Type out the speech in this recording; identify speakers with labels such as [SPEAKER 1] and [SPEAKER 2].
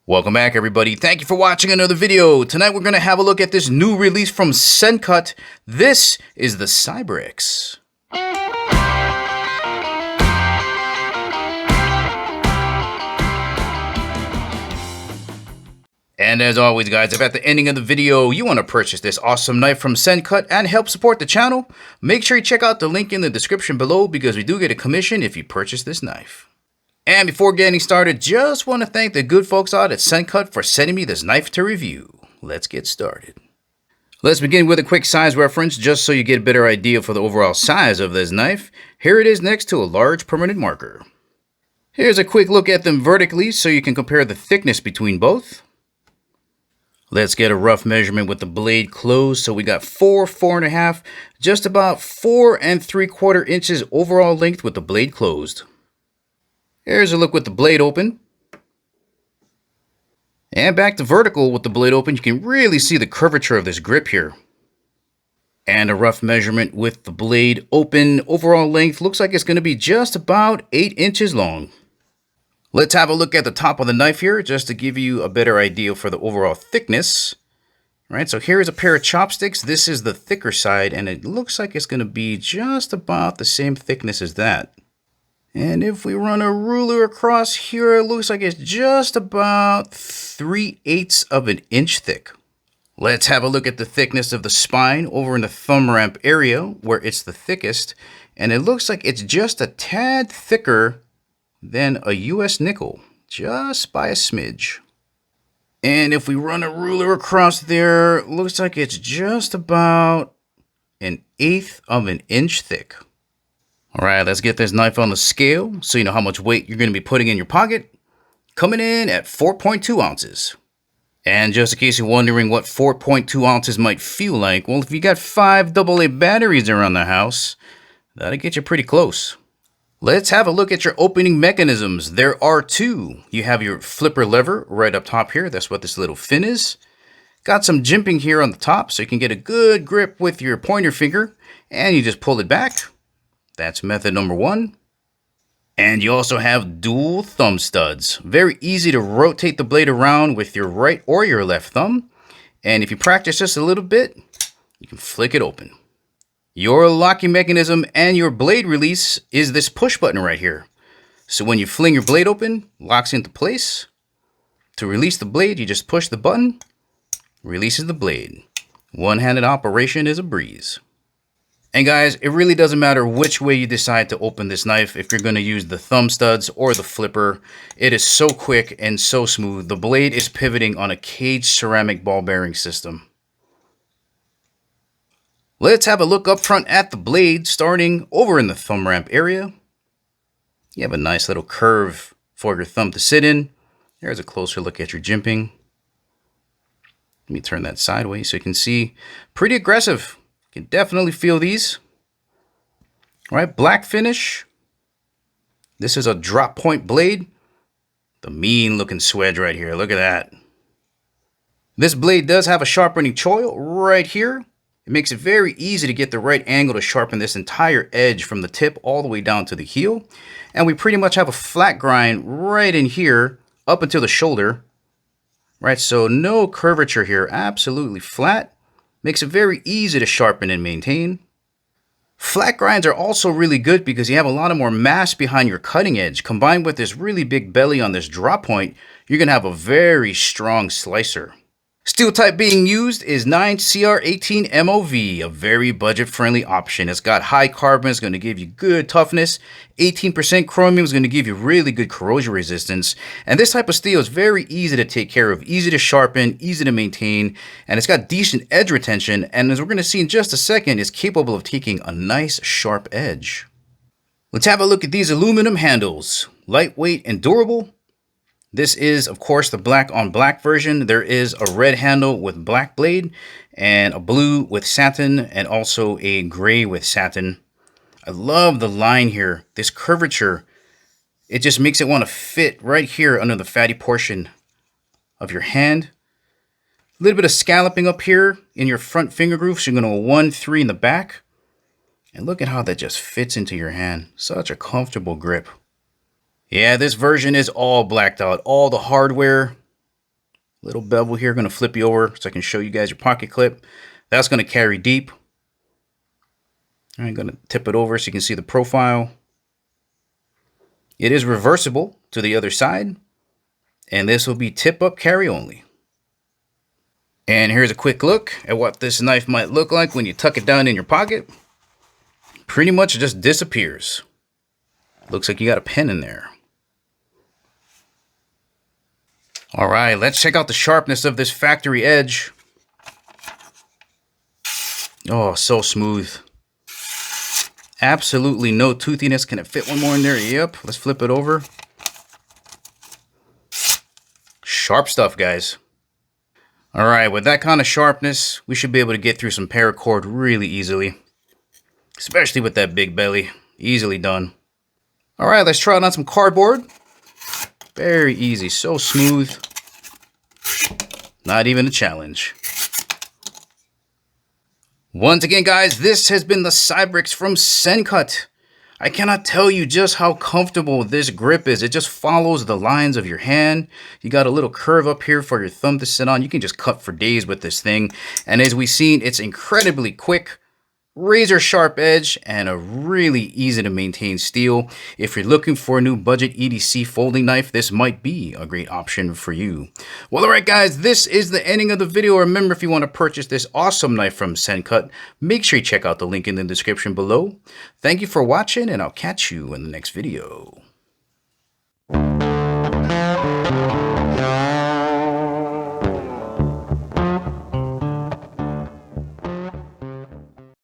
[SPEAKER 1] Welcome back, everybody. Thank you for watching another video. Tonight we're going to have a look at this new release from Sencut. This is the Cybrix. And as always, guys, if at the ending of the video you want to purchase this awesome knife from Sencut and help support the channel, make sure you check out the link in the description below because we do get a commission if you purchase this knife. And before getting started, just want to thank the good folks out at Sencut for sending me this knife to review. Let's get started. Let's begin with a quick size reference just so you get a better idea for the overall size of this knife. Here it is next to a large permanent marker. Here's a quick look at them vertically so you can compare the thickness between both. Let's get a rough measurement with the blade closed. So we got 4.5, just about 4 3/4 inches overall length with the blade closed. Here's a look with the blade open. And back to vertical with the blade open, you can really see the curvature of this grip here. And a rough measurement with the blade open. Overall length looks like it's going to be just about 8 inches long. Let's have a look at the top of the knife here, just to give you a better idea for the overall thickness. All right, so here's a pair of chopsticks. This is the thicker side, and it looks like it's going to be just about the same thickness as that. And if we run a ruler across here, it looks like it's just about 3/8 of an inch thick. Let's have a look at the thickness of the spine over in the thumb ramp area where it's the thickest. And it looks like it's just a tad thicker than a US nickel, just by a smidge. And if we run a ruler across there, it looks like it's just about 1/8 of an inch thick. All right, let's get this knife on the scale so you know how much weight you're going to be putting in your pocket. Coming in at 4.2 ounces. And just in case you're wondering what 4.2 ounces might feel like, well, if you got 5 AA batteries around the house, that'll get you pretty close. Let's have a look at your opening mechanisms. There are 2. You have your flipper lever right up top here. That's what this little fin is. Got some jimping here on the top so you can get a good grip with your pointer finger. And you just pull it back. That's method number 1. And you also have dual thumb studs. Very easy to rotate the blade around with your right or your left thumb. And if you practice just a little bit, you can flick it open. Your locking mechanism and your blade release is this push button right here. So when you fling your blade open, locks into place. To release the blade, you just push the button, releases the blade. One-handed operation is a breeze. And guys, it really doesn't matter which way you decide to open this knife. If you're going to use the thumb studs or the flipper, it is so quick and so smooth. The blade is pivoting on a caged ceramic ball bearing system. Let's have a look up front at the blade, starting over in the thumb ramp area. You have a nice little curve for your thumb to sit in. Here's a closer look at your jimping. Let me turn that sideways so you can see. Pretty aggressive. You can definitely feel these. All right, black finish. This is a drop point blade. The mean looking swedge right here. Look at that. This blade does have a sharpening choil right here. It makes it very easy to get the right angle to sharpen this entire edge from the tip all the way down to the heel. And we pretty much have a flat grind right in here up until the shoulder. Right, so no curvature here, absolutely flat. Makes it very easy to sharpen and maintain. Flat grinds are also really good because you have a lot more mass behind your cutting edge. Combined with this really big belly on this drop point, you're going to have a very strong slicer. Steel type being used is 9CR18 MOV, a very budget-friendly option. It's got high carbon, it's going to give you good toughness. 18% chromium is going to give you really good corrosion resistance. And this type of steel is very easy to take care of, easy to sharpen, easy to maintain, and it's got decent edge retention. And as we're going to see in just a second, it's capable of taking a nice sharp edge. Let's have a look at these aluminum handles. Lightweight and durable. This is, of course, the black on black version. There is a red handle with black blade and a blue with satin and also a gray with satin. I love the line here. This curvature, it just makes it want to fit right here under the fatty portion of your hand. A little bit of scalloping up here in your front finger groove. So you're going to go 1, 3 in the back. And look at how that just fits into your hand. Such a comfortable grip. Yeah, this version is all blacked out. All the hardware Little bevel here, going to flip you over so I can show you guys your pocket clip. That's going to carry deep. I'm going to tip it over so you can see the profile. It is reversible to the other side, and this will be tip up carry only. And here's a quick look at what this knife might look like when you tuck it down in your pocket. Pretty much just disappears. Looks like you got a pen in there. All right, let's check out the sharpness of this factory edge. Oh, so smooth. Absolutely no toothiness. Can it fit one more in there? Yep. Let's flip it over. Sharp stuff, guys. All right, with that kind of sharpness, we should be able to get through some paracord really easily. Especially with that big belly. Easily done. All right, let's try it on some cardboard. Very easy, so smooth. Not even a challenge. Once again, guys, this has been the Cybrix from Sencut. I cannot tell you just how comfortable this grip is. It just follows the lines of your hand. You got a little curve up here for your thumb to sit on. You can just cut for days with this thing. And as we've seen, it's incredibly quick. Razor sharp edge and a really easy to maintain steel. If you're looking for a new budget EDC folding knife, this might be a great option for you. Well, alright guys, this is the ending of the video. Remember, if you want to purchase this awesome knife from Sencut, make sure you check out the link in the description below. Thank you for watching, and I'll catch you in the next video.